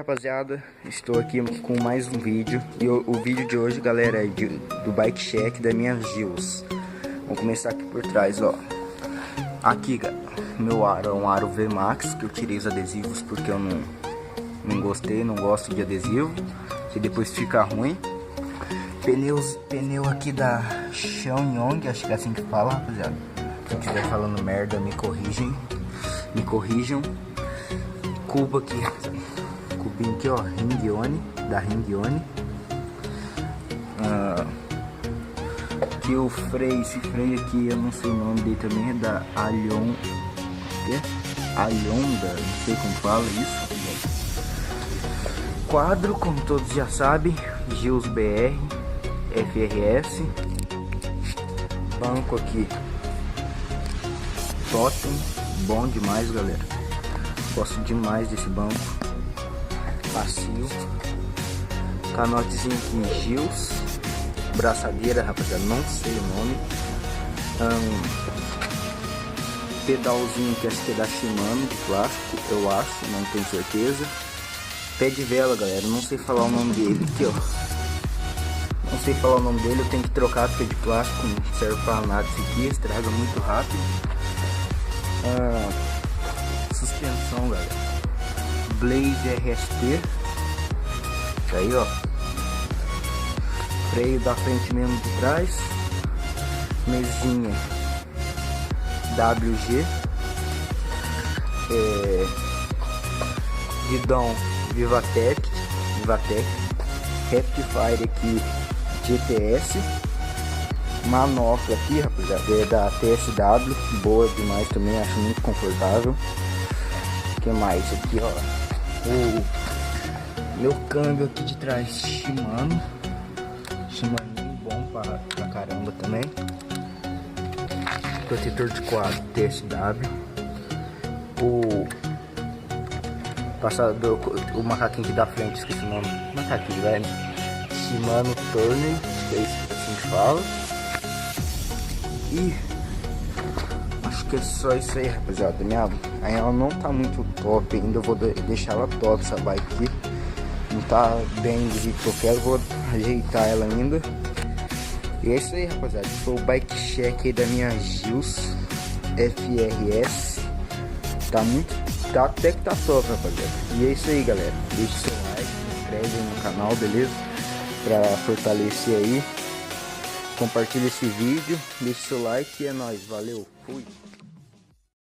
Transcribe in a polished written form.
rapaziada, estou aqui com mais um vídeo. E o vídeo de hoje, galera, é do bike check da minha Gios. Vamos começar aqui por trás, ó. Aqui, meu aro é um aro V Max, que eu tirei os adesivos porque eu não gostei, não gosto de adesivo, que depois fica ruim. Pneu aqui da Xiaoyong, acho que é assim que fala, rapaziada. Se eu estiver falando merda, me corrijam. Cubo aqui, cubinho aqui, ó, da Ringione. Aqui o freio, esse freio aqui, eu não sei o nome dele também, é da Alhonda, não sei como fala isso. Quadro, como todos já sabem, Gios BR, FRS. Banco aqui, Totem, bom demais, galera. Gosto demais desse banco. Macio. Canotezinho aqui, Gios. Braçadeira, rapaziada, não sei o nome. Pedalzinho que acho que é da Shimano, de plástico, eu acho, não tenho certeza. Pé de vela, galera, não sei falar o nome dele. Aqui, ó. Não sei falar o nome dele, eu tenho que trocar porque é de plástico, não serve pra nada isso aqui, estraga muito rápido. Suspensão, galera, Blaze RST. Tá aí, ó. Freio da frente mesmo, de trás. Mesinha WG. Guidão Vivatec. Rectifier aqui GTS. Manopla aqui, rapaziada, é da TSW, boa demais também, acho muito confortável. O que mais aqui, ó? O meu câmbio aqui de trás, Shimano bom pra caramba também. Protetor de quadro TSW. O macaquinho aqui da frente, esqueci o nome. Macaquinho, velho. Shimano Turner, que é isso assim que fala. E acho que é só isso aí, rapaziada. Ela não tá muito top ainda, eu vou deixar ela top, essa bike aqui. Não tá bem do jeito que eu quero, vou ajeitar ela ainda. E é isso aí, rapaziada. Esse foi o bike check aí da minha Gios FRS. Tá até que tá top, rapaziada. E é isso aí, galera. Deixe seu like, se inscreve aí no canal, beleza? Pra fortalecer aí. Compartilha esse vídeo, deixe seu like e é nóis, valeu, fui!